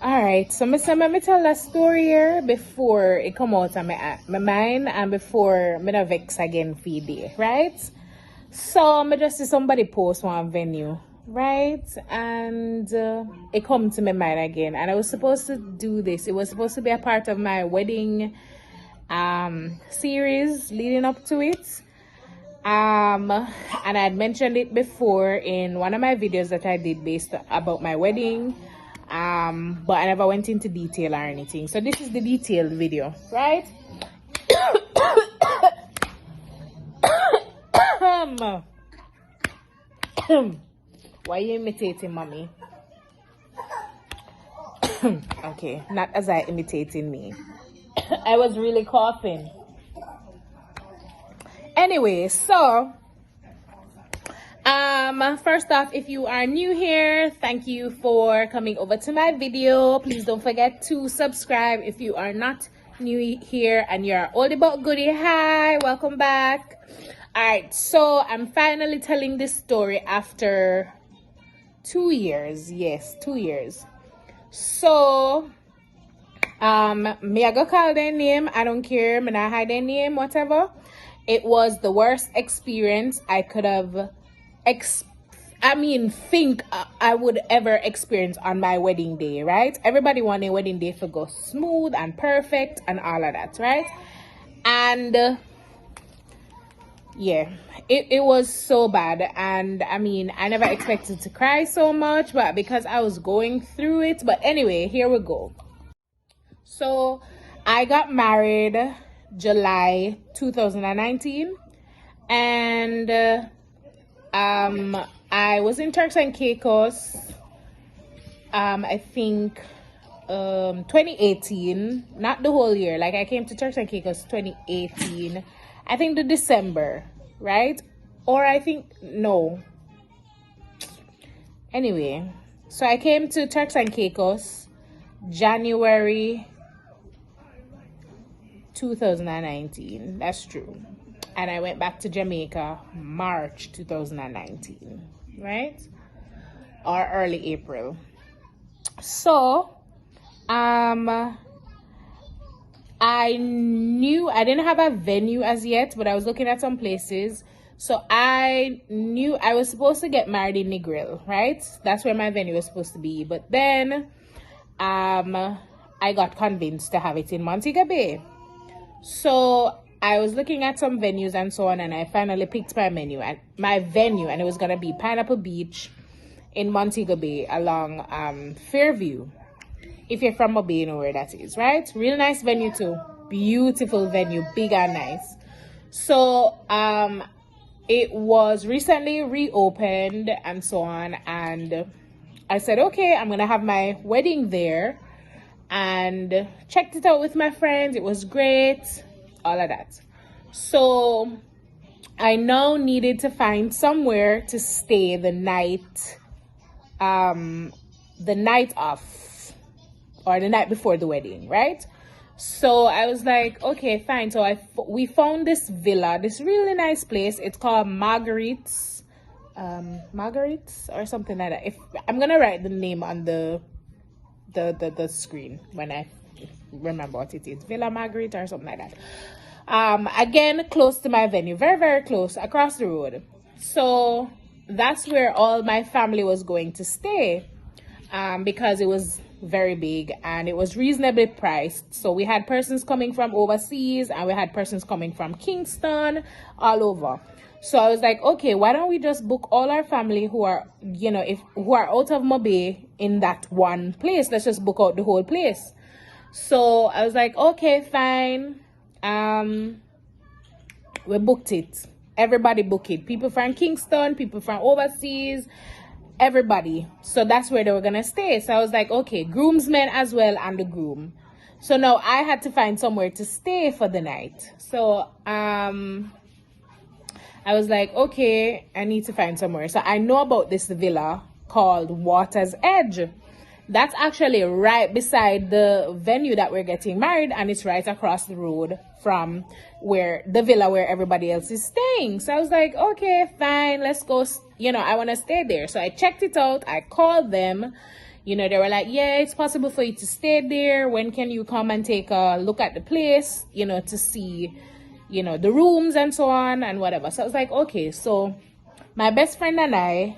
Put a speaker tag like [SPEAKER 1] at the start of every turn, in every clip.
[SPEAKER 1] All right, so let me tell a story here before it come out of my mind and before me not vex again for the day, right? So me just see somebody post one venue, right? And it come to my mind again, and I was supposed to do this. It was supposed to be a part of my wedding series leading up to it. And I had mentioned it before in one of my videos that I did based about my wedding. But I never went into detail or anything. So this is the detailed video, right? Why are you imitating mommy? Okay, not as I imitating me. I was really coughing. Anyway, so first off, if you are new here, thank you for coming over to my video. Please don't forget to subscribe if you are not new here and you're old about goodie. Hi, welcome back. All right, so I'm finally telling this story after 2 years. Yes, 2 years. So me I go call their name. I don't care. Me not hide their name, whatever. It was the worst experience I could have think I would ever experience on my wedding day, right? Everybody want their wedding day to go smooth and perfect and all of that, right? And yeah, it was so bad. And I mean, I never expected to cry so much, but because I was going through it. But anyway, here we go. So I got married July 2019, and I was in Turks and Caicos, I think 2018, not the whole year. Like I came to Turks and Caicos 2018, I think the December, right? Or I think, no. Anyway, so I came to Turks and Caicos January 2019, that's true. And I went back to Jamaica March 2019, right? Or early April. So, I knew I didn't have a venue as yet, but I was looking at some places. So I knew I was supposed to get married in Negril, right? That's where my venue was supposed to be. But then, I got convinced to have it in Montego Bay. So I was looking at some venues and so on, and I finally picked my venue, and it was gonna be Pineapple Beach in Montego Bay along Fairview. If you're from Mobay, you know where that is, right? Real nice venue too. Beautiful venue, big and nice. So it was recently reopened and so on, and I said, okay, I'm gonna have my wedding there. And checked it out with my friends. It was great, all of that. So I now needed to find somewhere to stay the night off, or the night before the wedding, right? So I was like, okay, fine. So we found this villa, this really nice place. It's called Marguerite's or something like that. If I'm gonna write the name on the screen when I remember what it is, Villa Marguerite or something like that. Again, close to my venue, very, very close, across the road. So that's where all my family was going to stay, because it was very big and it was reasonably priced. So we had persons coming from overseas and we had persons coming from Kingston, all over. So I was like, okay, why don't we just book all our family who are, who are out of Mobay in that one place? Let's just book out the whole place. So I was like, okay, fine. We booked it. Everybody booked it. People from Kingston, people from overseas, everybody. So that's where they were gonna stay. So I was like, okay, groomsmen as well and the groom. So now I had to find somewhere to stay for the night. So I was like, okay, I need to find somewhere. So I know about this villa called Water's Edge. That's actually right beside the venue that we're getting married, and it's right across the road from where the villa where everybody else is staying. So I was like, okay, fine, let's go. I want to stay there. So I checked it out. I called them. You know, they were like, yeah, it's possible for you to stay there. When can you come and take a look at the place, you know, to see, you know, the rooms and so on and whatever. So I was like, okay. So my best friend and I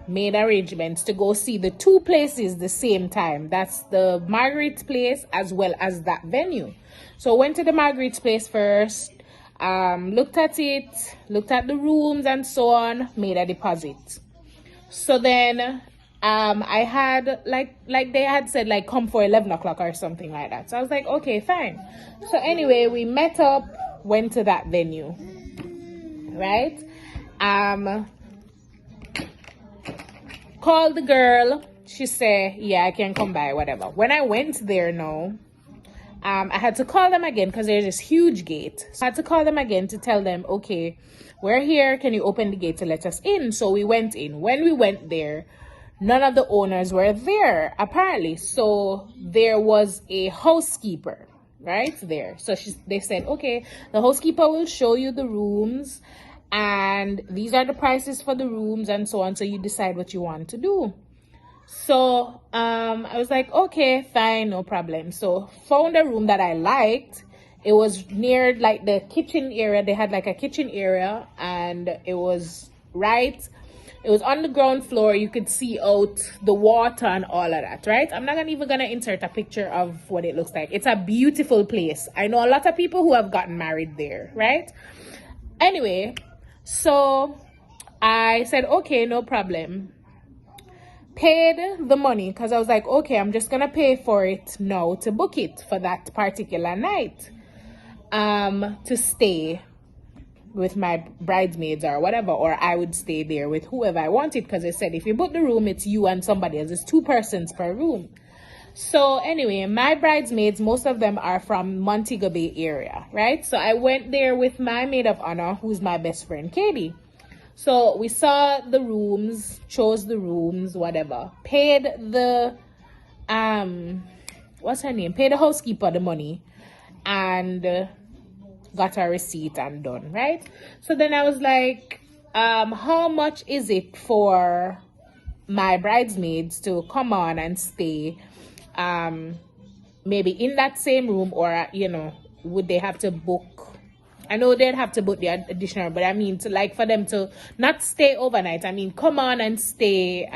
[SPEAKER 1] made arrangements to go see the two places the same time. That's the Marguerite's place as well as that venue. So went to the Marguerite's place first, looked at it, looked at the rooms and so on, made a deposit. So then I had like they had said, like, come for 11 o'clock or something like that. So I was like, okay, fine. So anyway, we met up, went to that venue, right? Called the girl. She said, yeah, I can come by, whatever. When I went there now, I had to call them again because there's this huge gate. So I had to call them again to tell them, okay, we're here. Can you open the gate to let us in? So we went in. When we went there, none of the owners were there, apparently. So there was a housekeeper right there. So they said, okay, the housekeeper will show you the rooms and these are the prices for the rooms and so on. So you decide what you want to do. So I was like, okay, fine, no problem. So found a room that I liked. It was near like the kitchen area. They had like a kitchen area and it was on the ground floor. You could see out the water and all of that, right? I'm not even gonna insert a picture of what it looks like. It's a beautiful place. I know a lot of people who have gotten married there, right? Anyway, so I said, okay, no problem. Paid the money because I was like, okay, I'm just gonna pay for it now to book it for that particular night, to stay with my bridesmaids or whatever, or I would stay there with whoever I wanted because they said if you book the room, it's you and somebody else. It's 2 persons per room. So anyway, my bridesmaids, most of them are from Montego Bay area, right? So I went there with my maid of honor, who's my best friend, Katie. So we saw the rooms, chose the rooms, whatever. Paid the, what's her name? Paid the housekeeper the money and got a receipt and done, right? So then I was like, how much is it for my bridesmaids to come on and stay, maybe in that same room, or, you know, would they have to book? I know they'd have to book the additional, but I mean, to like for them to not stay overnight. I mean, come on and stay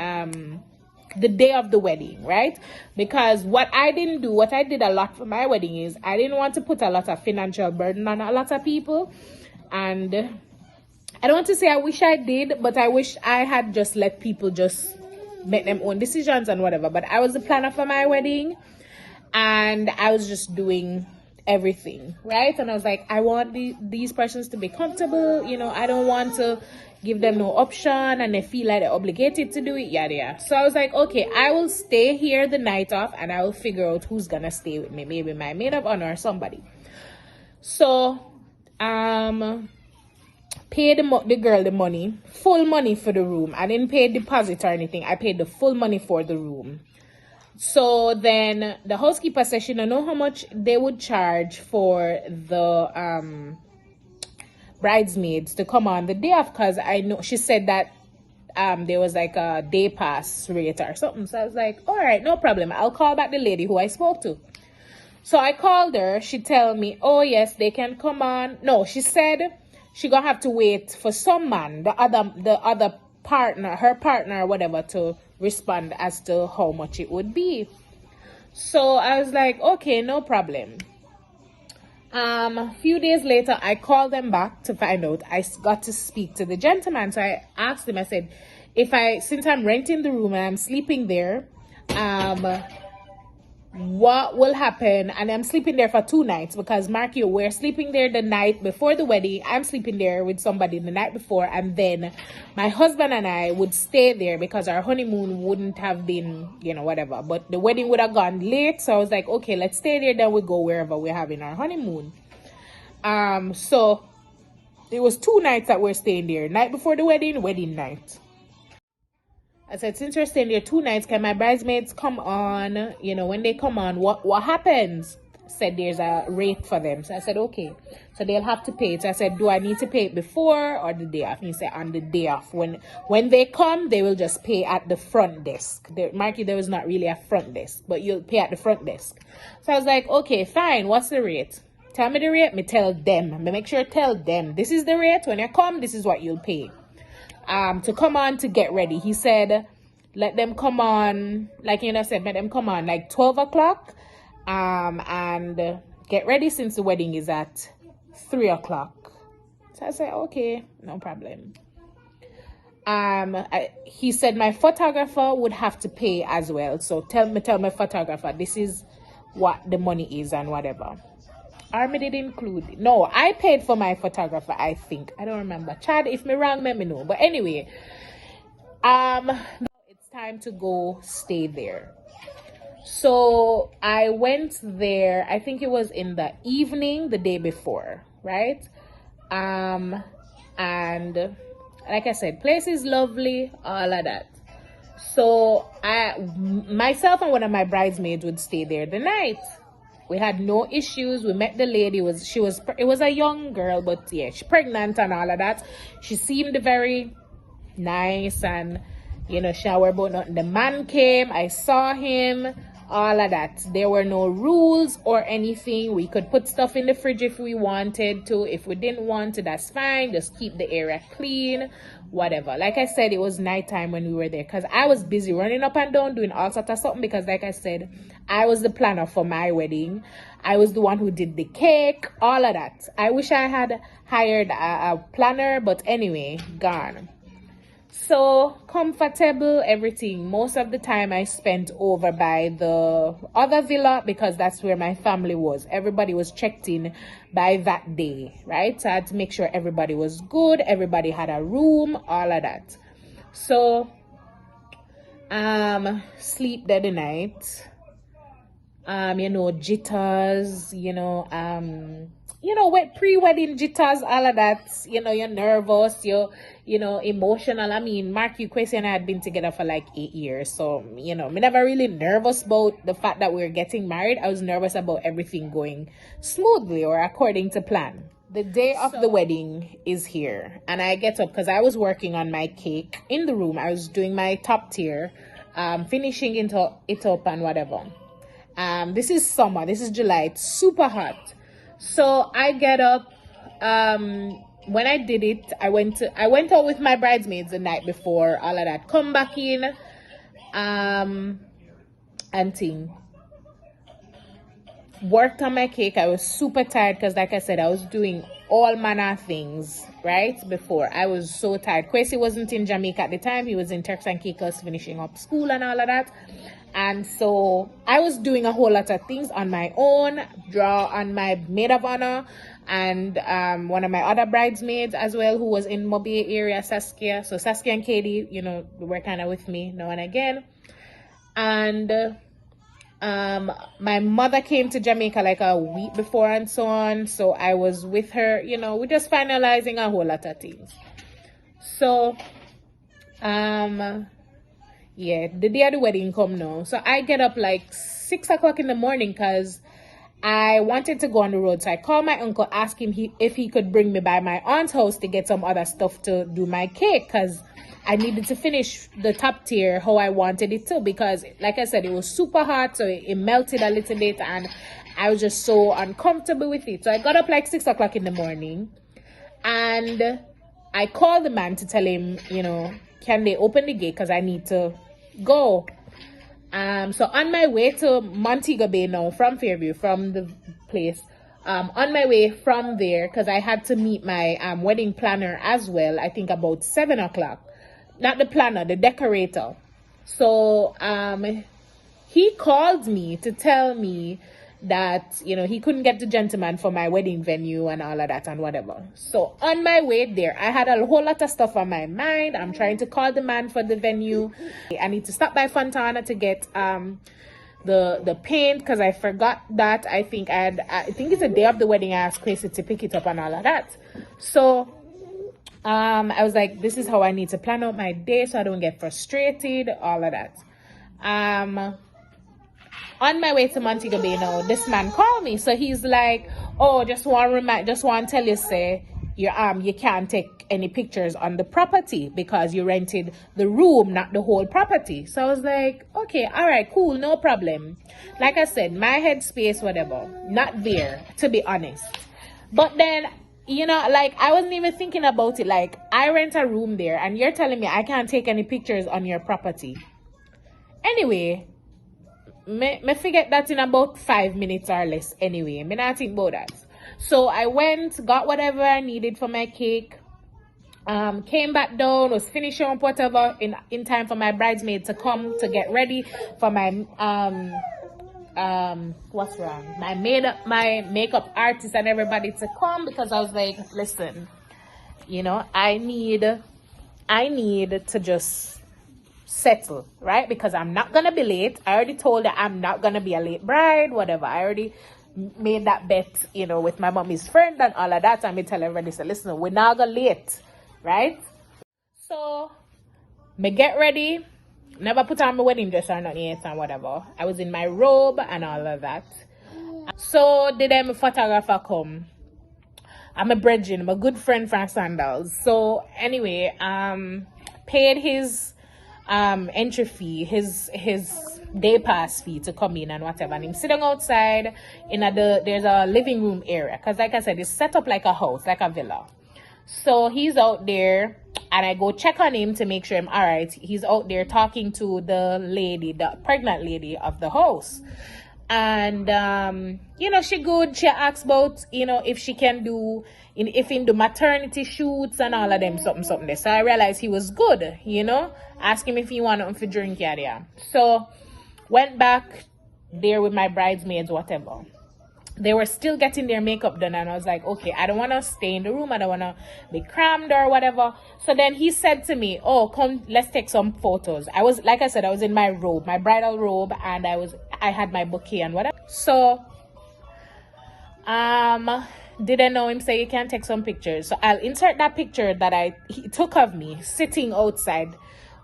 [SPEAKER 1] the day of the wedding, right? Because what I did a lot for my wedding is I didn't want to put a lot of financial burden on a lot of people. And I don't want to say I wish I did, but I wish I had just let people just make them own decisions and whatever. But I was the planner for my wedding and I was just doing everything, right? And I was like, I want these persons to be comfortable, you know, I don't want to give them no option and they feel like they're obligated to do it, yada yada. So I was like, okay, I will stay here the night off and I will figure out who's gonna stay with me, maybe my maid of honor or somebody. So paid the girl the money, full money for the room. I didn't pay deposit or anything. I paid the full money for the room. So then the housekeeper said she don't know how much they would charge for the bridesmaids to come on the day of, because I know she said that there was like a day pass rate or something. So I was like, all right, no problem. I'll call back the lady who I spoke to. So I called her. She tell me, oh yes, they can come on. No, she said she gonna have to wait for some man, the other partner, her partner or whatever, to respond as to how much it would be. So I was like, okay, no problem. A few days later, I called them back to find out. I got to speak to the gentleman. So I asked him, I said, since I'm renting the room and I'm sleeping there, what will happen? And I'm sleeping there for 2 nights because, mark you, we're sleeping there the night before the wedding. I'm sleeping there with somebody the night before, and then my husband and I would stay there because our honeymoon wouldn't have been, you know, whatever, but the wedding would have gone late. So I was like, okay, let's stay there, then we go wherever we're having our honeymoon. So it was 2 nights that we're staying there: night before the wedding, wedding night. I said, since you're staying there 2 nights, can my bridesmaids come on? You know, when they come on, what happens? said there's a rate for them. So I said, okay. So they'll have to pay it. So I said, do I need to pay it before or the day off? And he said, on the day off. When they come, they will just pay at the front desk. Marky, there was not really a front desk, but you'll pay at the front desk. So I was like, okay, fine. What's the rate? Tell me the rate. Me tell them. Me make sure tell them. This is the rate. When you come, this is what you'll pay. To come on to get ready. He said, let them come on, like said, let them come on like 12 o'clock. And get ready since the wedding is at 3 o'clock. So I said, okay, no problem. He said my photographer would have to pay as well. So tell my photographer, this is what the money is and whatever. Army did include. No, I paid for my photographer, I think. I don't remember. Chad, if me wrong, let me know. But anyway, now it's time to go stay there. So I went there, I think it was in the evening the day before, right? And like I said, place is lovely, all of that. So myself and one of my bridesmaids would stay there the night. We had no issues. We met the lady. It was a young girl, but yeah, she's pregnant and all of that. She seemed very nice and shower about nothing. The man came, I saw him, all of that. There were no rules or anything. We could put stuff in the fridge if we wanted to. If we didn't want to, that's fine. Just keep the area clean, whatever. Like I said, it was nighttime when we were there because I was busy running up and down doing all sorts of something because like I said, I was the planner for my wedding. I was the one who did the cake, all of that. I wish I had hired a planner, but anyway, gone. So comfortable, everything. Most of the time I spent over by the other villa because that's where my family was. Everybody was checked in by that day, right? So I had to make sure everybody was good. Everybody had a room, all of that. So, sleep there the night. Jitters, pre-wedding jitters, all of that. You're nervous, you're emotional. I mean, Mark, Kwesi and I had been together for like 8 years. So, me never really nervous about the fact that we were getting married. I was nervous about everything going smoothly or according to plan. The day of the wedding is here. And I get up because I was working on my cake in the room. I was doing my top tier, finishing it up and whatever. This is summer. This is July. It's super hot. So I get up. When I did it, I went out with my bridesmaids the night before, all of that. Come back in, and thing. Worked on my cake. I was super tired because, like I said, I was doing all manner of things right before. I was so tired. Kwesi wasn't in Jamaica at the time. He was in Turks and Caicos finishing up school and all of that. And so I was doing a whole lot of things on my own, draw on my maid of honor and one of my other bridesmaids as well, who was in Mobile area, Saskia. So Saskia and Katie, they were kind of with me now and again. And my mother came to Jamaica like a week before and so on. So I was with her, we're just finalizing a whole lot of things. So, yeah, the day of the wedding come now. So I get up like 6 o'clock in the morning because I wanted to go on the road. So I called my uncle, asked him if he could bring me by my aunt's house to get some other stuff to do my cake because I needed to finish the top tier how I wanted it to because, like I said, it was super hot. So it melted a little bit and I was just so uncomfortable with it. So I got up like 6 o'clock in the morning and I called the man to tell him, can they open the gate because I need to go. So on my way to Montego Bay now from Fairview, from the place, on my way from there because I had to meet my wedding planner as well, I think about 7 o'clock. Not the planner, the decorator. So he called me to tell me that he couldn't get the gentleman for my wedding venue and all of that and whatever. So on my way there, I had a whole lot of stuff on my mind. I'm trying to call the man for the venue. I need to stop by Fontana to get the paint because I forgot that. I think it's the day of the wedding. I asked Kwesi to pick it up and all of that. So I was like, this is how I need to plan out my day so I don't get frustrated, all of that. on my way to Montego Bay now, this man called me. So he's like, oh, just want to tell you, say, you can't take any pictures on the property because you rented the room, not the whole property. So I was like, okay, all right, cool, no problem. Like I said, my headspace, whatever, not there, to be honest. But then, you know, like, I wasn't even thinking about it. Like, I rent a room there and you're telling me I can't take any pictures on your property. Anyway, me forget that in about 5 minutes or less anyway. Me not think about that. So I went, got whatever I needed for my cake, came back down, was finishing up whatever in time for my bridesmaid to come to get ready for my what's wrong? My makeup artist and everybody to come, because I was like, listen, you know, I need to just settle, right? Because I'm not gonna be late. I already told her I'm not gonna be a late bride, whatever. I already made that bet, you know, with my mommy's friend and all of that. And me tell everybody, so listen, we're not gonna late, right? So me get ready, never put on my wedding dress or nothing yet and whatever. I was in my robe and all of that. So did my photographer come. I'm a brethren, I'm a good friend from Sandals. So anyway, paid his entry fee, his day pass fee to come in and whatever, and him sitting outside in there's a living room area, because like I said, it's set up like a house, like a villa. So he's out there and I go check on him to make sure I'm all right. He's out there talking to the pregnant lady of the house. And you know, she good. She asks about, you know, if she can do in the maternity shoots and all of them, something there. So I realized he was good, you know. Ask him if he want something for drink, yeah. So went back there with my bridesmaids, whatever. They were still getting their makeup done, and I was like, okay, I don't want to stay in the room. I don't want to be crammed or whatever. So then he said to me, oh, come, let's take some photos. I was, like I said, I was in my robe, my bridal robe, and I had my bouquet and whatever. So, didn't know him say you can take some pictures. So I'll insert that picture that he took of me sitting outside,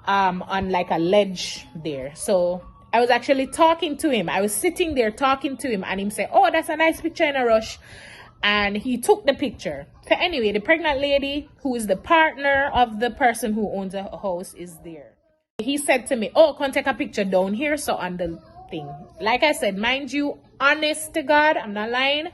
[SPEAKER 1] on like a ledge there. So I was actually talking to him. I was sitting there talking to him, and him said, oh, that's a nice picture in a rush. And he took the picture. So anyway, the pregnant lady, who is the partner of the person who owns a house, is there. He said to me, oh, come take a picture down here, so on the thing. Like I said, mind you, honest to God, I'm not lying,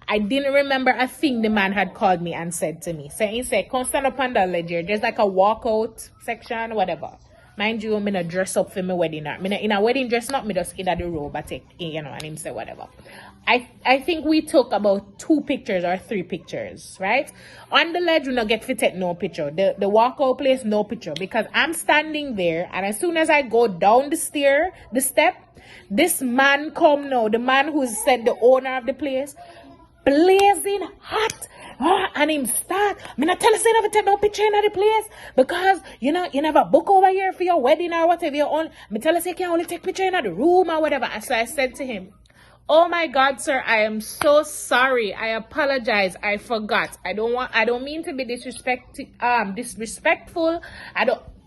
[SPEAKER 1] I didn't remember a thing the man had called me and said to me. So he said, come stand up on the ledger. There's like a walkout section, whatever. Mind you, I'm not dress up for my wedding. I'm in a wedding dress, not me just in the robe. I take, you know, and him say whatever. I think we took about 2 pictures or 3 pictures, right? On the ledge, we not get fitted no picture. The walkout place, no picture. Because I'm standing there, and as soon as I go down the step, this man come now, the man who's said the owner of the place, blazing hot. And him start, me not tell us you never take no picture in the place, because you know you never book over here for your wedding or whatever. Me tell us you can only take picture in the room or whatever. And so I said to him, oh my God, sir, I am so sorry. I apologize. I forgot. I don't mean to be disrespectful.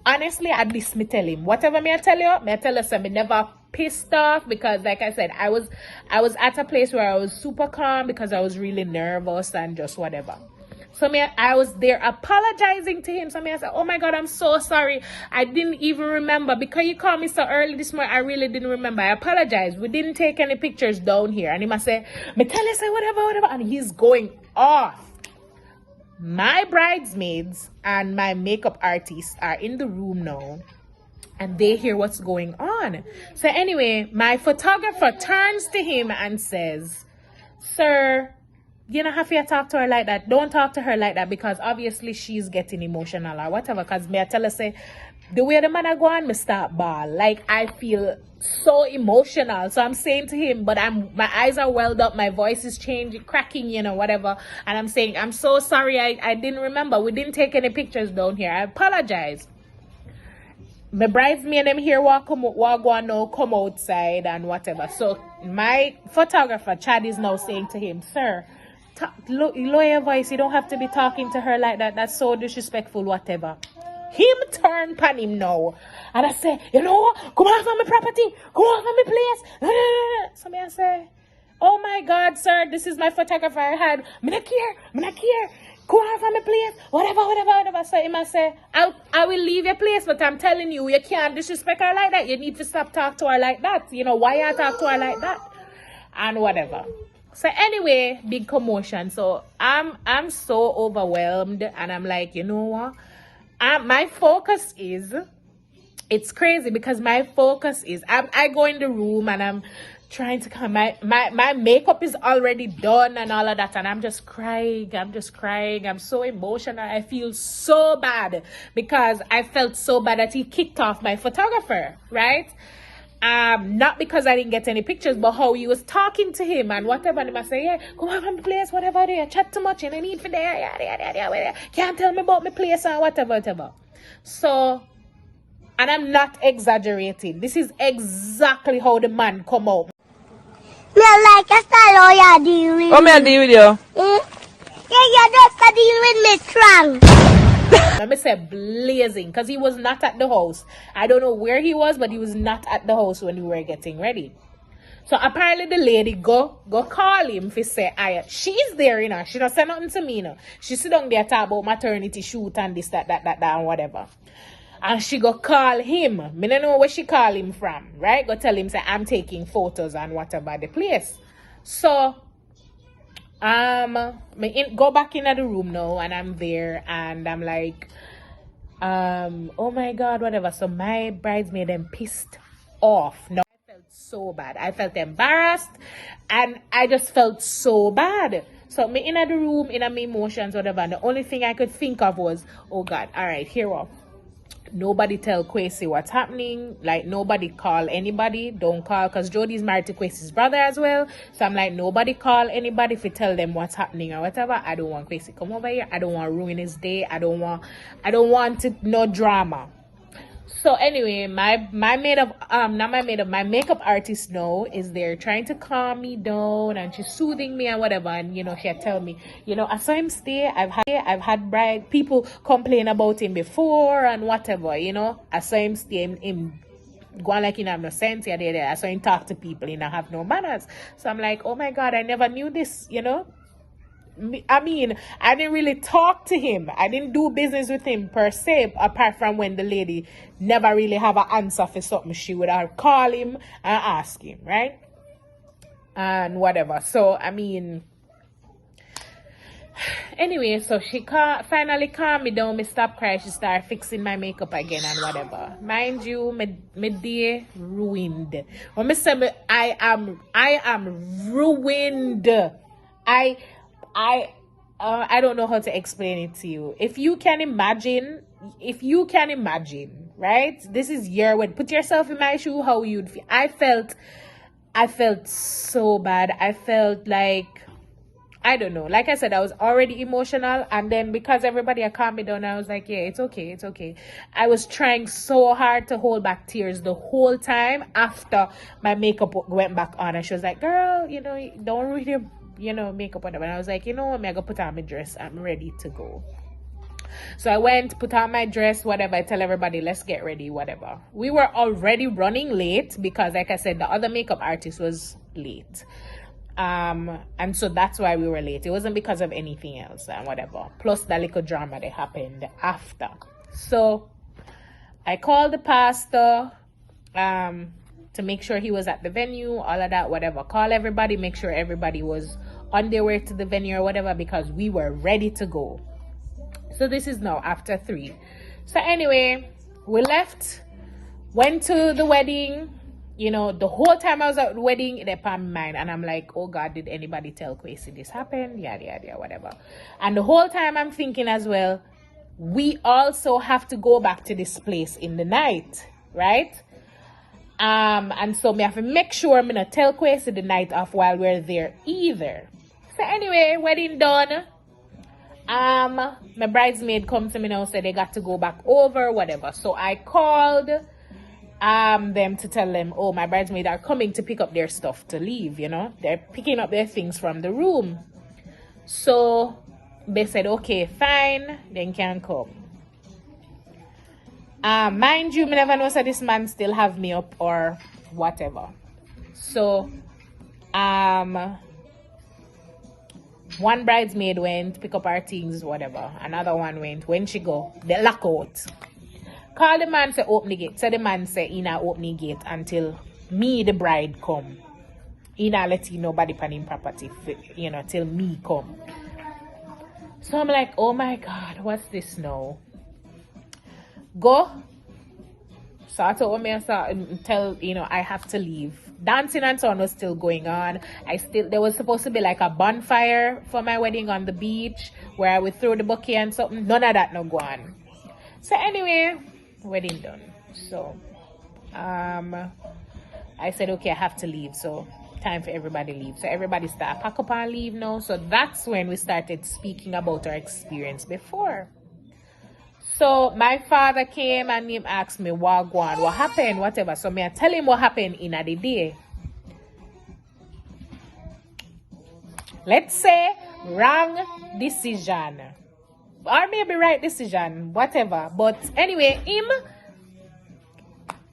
[SPEAKER 1] Honestly, at least me tell him. Whatever me I tell you, so me never pissed off, because like I said, I was at a place where I was super calm because I was really nervous and just whatever. So I was there apologizing to him. So I said, oh my God, I'm so sorry. I didn't even remember, because you called me so early this morning. I really didn't remember. I apologize. We didn't take any pictures down here. And he must say, me tell you, say whatever. And he's going off. My bridesmaids and my makeup artist are in the room now, and they hear what's going on. So anyway, my photographer turns to him and says, sir, you don't have to talk to her like that. Don't talk to her like that, because obviously she's getting emotional or whatever. Because me I tell her, say, the way the man I go on, me start ball. Like, I feel so emotional. So I'm saying to him, but my eyes are welled up, my voice is changing, cracking, you know, whatever. And I'm saying, I'm so sorry, I didn't remember. We didn't take any pictures down here. I apologize. My bridesmaid them here walk on now, come outside and whatever. So my photographer, Chad, is now saying to him, sir, lower your voice. You don't have to be talking to her like that. That's so disrespectful, whatever. Him turn pan him now. And I say, you know what? Come off on my property. Come off on my place. So me I say, oh my God, sir, this is my photographer I had. Me not care. Go off on my place. Whatever. So him I say, I will leave your place, but I'm telling you, you can't disrespect her like that. You need to stop talk to her like that. You know, why you talk to her like that? And whatever. So anyway, big commotion. So I'm so overwhelmed, and I'm like, you know what? My focus is, it's crazy because my focus is, I go in the room and I'm trying to come, my makeup is already done and all of that, and I'm just crying. I'm so emotional. I feel so bad because I felt so bad that he kicked off my photographer, right? Not because I didn't get any pictures, but how he was talking to him and whatever. And I say, yeah, come on my place, whatever there, chat too much and I need for there, yeah, can't tell me about my place or whatever. So, and I'm not exaggerating. This is exactly how the man come out.
[SPEAKER 2] Me like a style you deal with.
[SPEAKER 3] What may I deal with you?
[SPEAKER 2] Yeah, you just deal with me strong.
[SPEAKER 1] Let me say blazing, because he was not at the house. I don't know where he was, but he was not at the house when we were getting ready. So apparently the lady go call him for say, she's there, you know. She don't say nothing to me, you know. She sit down there talk about maternity shoot and this, that, and whatever. And she go call him. Me don't know where she call him from, right? Go tell him, say, I'm taking photos and whatever the place. So, go back in the room now, and I'm there, and I'm like, oh my God, whatever. So my bridesmaid them pissed off. No, I felt so bad. I felt embarrassed, and I just felt so bad. So me in the room, in my emotions, whatever, and the only thing I could think of was, oh God, all right, here up. Nobody tell Kwesi what's happening. Like, nobody call anybody. Don't call, because Jody's married to Kwesi's brother as well. So I'm like, nobody call anybody if you tell them what's happening or whatever. I don't want Kwesi come over here. I don't want to ruin his day. I don't want it, no drama. So anyway, my makeup artist now is there trying to calm me down, and she's soothing me and whatever. And you know, she tell me, you know, I saw him stay. I've had bride people complain about him before and whatever. You know, I saw him stay. Him going like, you know, have no sense. Yeah, I saw him talk to people. You know, have no manners. So I'm like, oh my God, I never knew this. You know. I mean, I didn't really talk to him. I didn't do business with him per se, apart from when the lady never really have an answer for something. She would have call him and ask him, right? And whatever. So, I mean, anyway, so she finally calmed me down. Me stop crying. She started fixing my makeup again and whatever. Mind you, my day ruined. When me say I am ruined. I don't know how to explain it to you. If you can imagine, right? This is your way. Put yourself in my shoe, how you'd feel. I felt so bad. I felt like, I don't know. Like I said, I was already emotional, and then because everybody had calmed me down, I was like, yeah, it's okay. I was trying so hard to hold back tears the whole time after my makeup went back on, and she was like, girl, you know, don't really, you know, makeup whatever. And I was like, you know what, I'm gonna put on my dress. I'm ready to go. So I went, put on my dress, whatever. I tell everybody, let's get ready, whatever. We were already running late because, like I said, the other makeup artist was late. And so that's why we were late. It wasn't because of anything else and whatever. Plus the little drama that happened after. So I called the pastor, to make sure he was at the venue, all of that, whatever. Call everybody, make sure everybody was on their way to the venue or whatever, because we were ready to go. So this is now after 3. So anyway, we left, went to the wedding. You know, the whole time I was at the wedding, it upon my mind, and I'm like, oh God, did anybody tell Kwesi this happened? Yada, whatever. And the whole time I'm thinking as well, we also have to go back to this place in the night, right? And so me have to make sure I'm gonna tell Kwesi the night off while we're there either. So anyway, wedding done. My bridesmaid come to me now, said they got to go back over, whatever. So I called them to tell them, oh, my bridesmaids are coming to pick up their stuff to leave, you know. They're picking up their things from the room. So they said, okay, fine, then can come. Mind you, me never know so this man still have me up or whatever. So one bridesmaid went pick up her things, whatever. Another one went. When she go, they lock out. Call the man, say open the gate. So the man say he not open the gate until me the bride come. He not let you nobody pan him property, till me come. So I'm like, oh my God, what's this now? Go. So I told me tell I have to leave. Dancing and so on was still going on. There was supposed to be like a bonfire for my wedding on the beach where I would throw the bouquet and something. None of that no go on. So anyway, wedding done. So I said okay, I have to leave. So time for everybody to leave. So everybody start pack up and leave now. So that's when we started speaking about our experience before. So my father came and he asked me what happened, whatever. So me I tell him what happened in the day. Let's say wrong decision. Or maybe right decision, whatever. But anyway,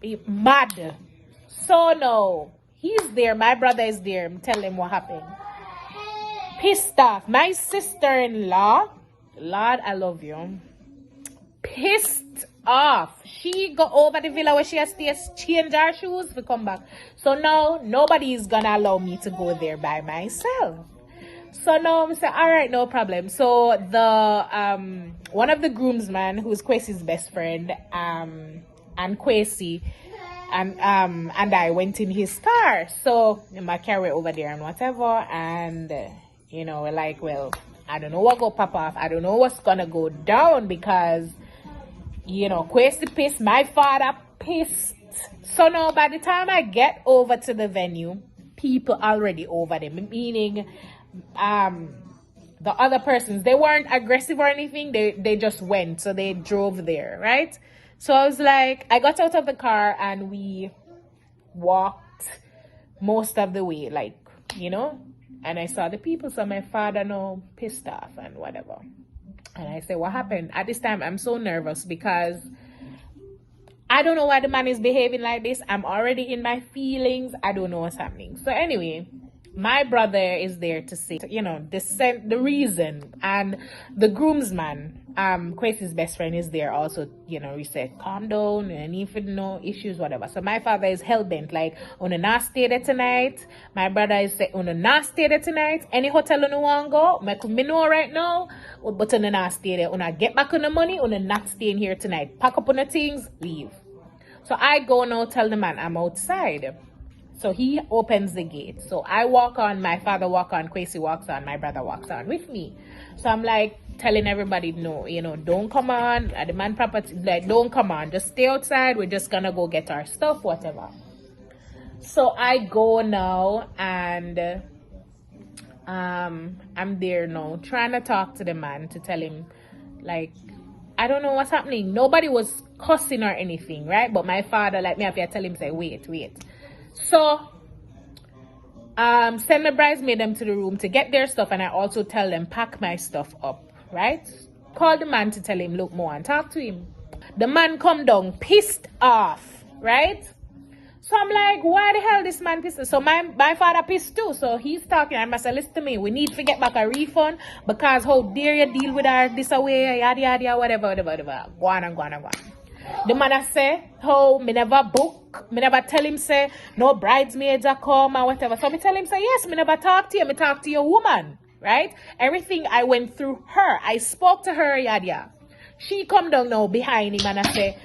[SPEAKER 1] he mad. So no, he's there. My brother is there. Tell him what happened. Pissed off. My sister-in-law, Lord, I love you. Pissed off. She go over the villa where she has to change her shoes to come back. So now nobody is gonna allow me to go there by myself. So now I'm saying, all right, no problem. So the one of the groomsmen, who's Kwesi's best friend, and Kwesi and I went in his car. So my car went over there and whatever, and we're like, well, I don't know what go pop off. I don't know what's gonna go down because Kwesi pissed, my father pissed. So now by the time I get over to the venue, people already over there, meaning the other persons, they weren't aggressive or anything, they just went, so they drove there, right? So I was like, I got out of the car and we walked most of the way, and I saw the people. So my father now pissed off and whatever. And I said, what happened? At this time, I'm so nervous because I don't know why the man is behaving like this. I'm already in my feelings. I don't know what's happening. So anyway, my brother is there to say, the reason. And the groomsman, Kwesi's best friend, is there also, he said, calm down, and if no issues, whatever. So my father is hell-bent, like, una not stay there tonight. My brother is saying, una not stay there tonight. Any hotel una want go, me know right now, but una not stay there. Una get back on the money, una not staying here tonight. Pack up on the things, leave. So I go now, tell the man I'm outside. So he opens the gate. So I walk on, my father walk on, Kwesi walks on, my brother walks on with me. So I'm like telling everybody, no, don't come on. At the man property, like, don't come on. Just stay outside. We're just gonna go get our stuff, whatever. So I go now and I'm there now trying to talk to the man to tell him, like, I don't know what's happening. Nobody was cussing or anything, right? But my father, like, me have to tell him, say, wait. So, send my bridesmaid them to the room to get their stuff, and I also tell them pack my stuff up, right? Call the man to tell him, look more and talk to him. The man come down pissed off, right? So I'm like, why the hell this man pissed? So my father pissed too. So he's talking. I must say, listen to me. We need to get back a refund because how dare you deal with her this way, yada yada, whatever. Go on. The man say, oh, me never book. Me never tell him, say, no bridesmaids are come or whatever. So me tell him, say, yes, me never talk to you. Me talk to your woman, right? Everything I went through her. I spoke to her, yada. She come down now behind him and I say,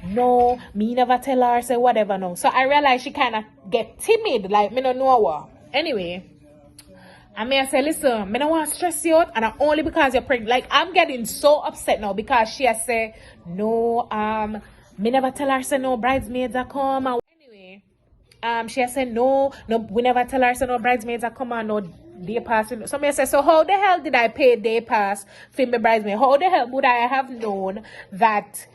[SPEAKER 1] no, me never tell her, say whatever, no. So I realize she kind of get timid, like, me don't know what. Anyway, I say, listen, me don't want to stress you out, and only because you're pregnant. Like, I'm getting so upset now because she has said, no, me never tell her, say, no bridesmaids are come. And anyway, she has said, no, we never tell her, say, no bridesmaids are come and no day pass. So me say, so how the hell did I pay day pass for my bridesmaid? How the hell would I have known that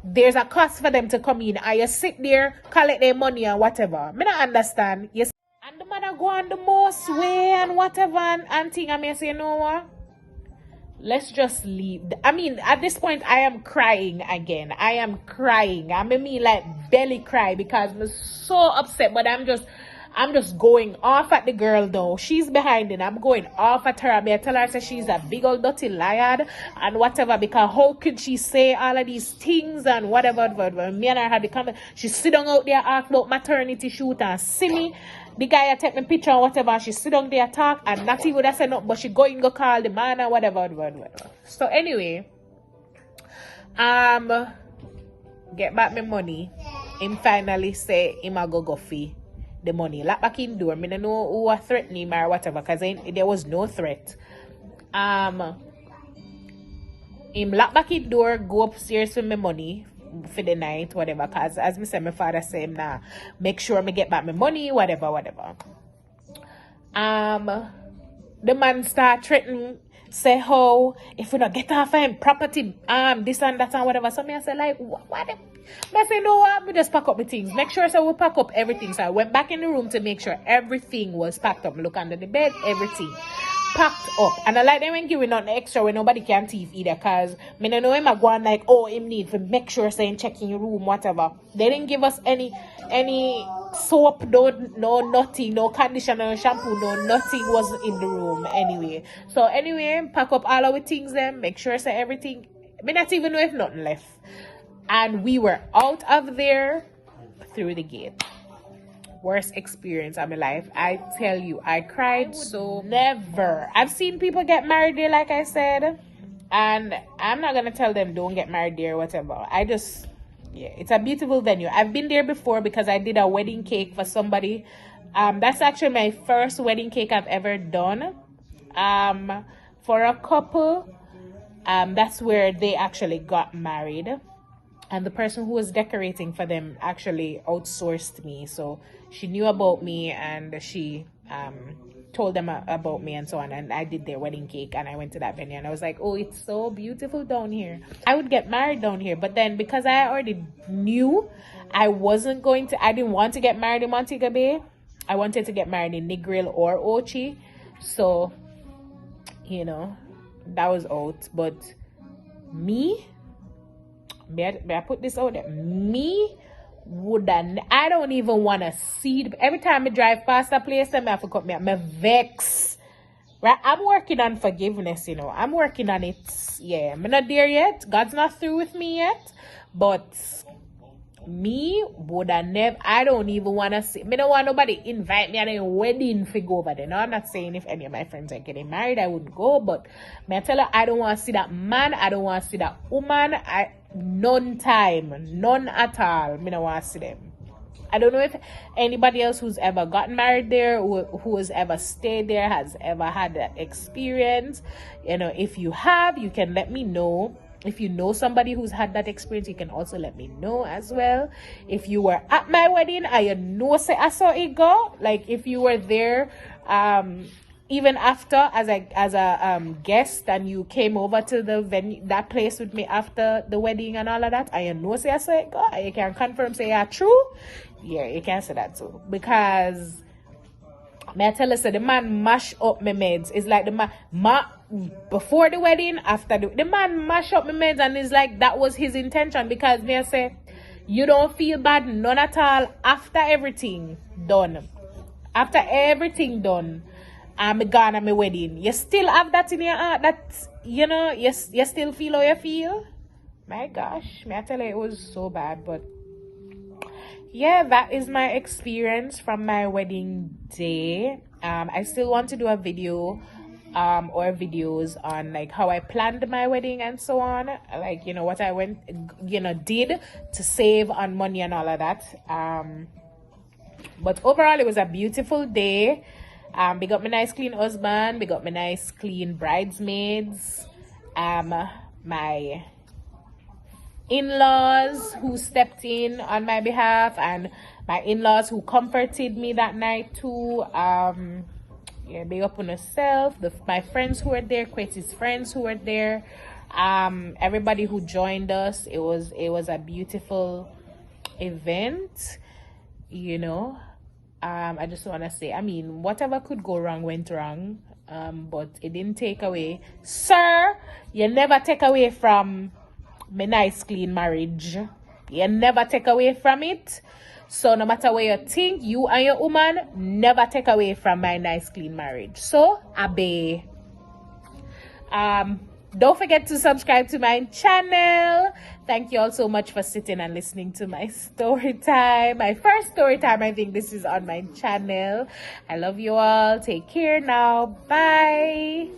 [SPEAKER 1] there's a cost for them to come in? I just sit there, collect their money and whatever. Me not understand. Yes. And the man go on the most way and whatever and thing. I may say, you know what? let's just leave. I mean, at this point, I am crying again. I am crying. I mean, like belly cry because I'm so upset. But I'm just going off at the girl though. She's behind it. I'm going off at her. I tell her, say she's a big old dirty liar and whatever, because how could she say all of these things and whatever. Me and her had the comment. She sit down out there ask about maternity shoot and see me. The guy take me picture and whatever, she sit down there talk and not even that say no, but she go call the man and whatever. So anyway, get back my money. Him finally say him a go fee the money. Lock back in door. Me don't know who was threatening him or whatever, because there was no threat. Him lock back in door, go upstairs with my money for the night, whatever, because as me said, my father said him nah, make sure me get back my money, whatever. The man start threatening, say how if we don't get off him property, this and that and whatever. So me I say like what? I say no, we just pack up the things. Make sure so we pack up everything. So I went back in the room to make sure everything was packed up. Look under the bed, everything packed up. And I like them when giving out extra when nobody can thief either, cause me no know him a go on like, oh, him need to make sure saying check in your room, whatever. They didn't give us any soap, no nothing, no conditioner, no shampoo, no nothing was in the room anyway. So anyway, pack up all our things then, make sure say everything. Me not even know if nothing left. And we were out of there through the gate. Worst experience of my life. I tell you, I cried so never. I've seen people get married there, like I said, and I'm not gonna tell them don't get married there or whatever. Yeah, it's a beautiful venue. I've been there before because I did a wedding cake for somebody. That's actually my first wedding cake I've ever done. For a couple. That's where they actually got married. And the person who was decorating for them actually outsourced me. So she knew about me and she told them about me and so on. And I did their wedding cake and I went to that venue. And I was like, oh, it's so beautiful down here. I would get married down here. But then because I already knew I didn't want to get married in Montego Bay. I wanted to get married in Negril or Ochi. So, you know, that was out. But me... May I put this out there? I don't even want to see every time I drive past a place and I have to cut me up. I vex. Right? I'm working on forgiveness, you know. I'm working on it. Yeah, I'm not there yet. God's not through with me yet. But me I don't even want to see. I don't want nobody invite me at a wedding to go over there. No, I'm not saying if any of my friends are getting married, I wouldn't go. But I tell her, I don't want to see that man. I don't want to see that woman. None at all. I don't want to see them. I don't know if anybody else who's ever gotten married there, who has ever stayed there, has ever had that experience. You know, if you have, you can let me know. If you know somebody who's had that experience, you can also let me know as well. If you were at my wedding, I know say I saw it go. Like if you were there, even after as a guest and you came over to the venue, that place with me after the wedding and all of that, I know say I saw it go. You can confirm say yeah true. Yeah, you can say that too, because may I tell you, so the man mash up my meds. It's like the man before the wedding, after the man mash up my meds, and it's like that was his intention, because may I say you don't feel bad none at all after everything done. After everything done, I'm gone at my wedding. You still have that in your heart that you know you still feel how you feel. My gosh, may I tell you, it was so bad, but. Yeah, that is my experience from my wedding day. I still want to do a video or videos on like how I planned my wedding and so on, like you know what I did to save on money and all of that. But overall it was a beautiful day. Big up my nice clean husband, big up my nice clean bridesmaids, my in-laws who stepped in on my behalf, and my in-laws who comforted me that night too. Yeah, big up on yourself. My friends who were there, Quetty's friends who were there, everybody who joined us. It was a beautiful event, you know. I just want to say, I mean, whatever could go wrong went wrong. but it didn't take away. Sir, you never take away from my nice clean marriage. You never take away from it. So no matter what you think, you and your woman never take away from my nice clean marriage. So obey. Don't forget to subscribe to my channel. Thank you all so much for sitting and listening to my story time. My first story time, I think this is on my channel. I love you all. Take care now. Bye.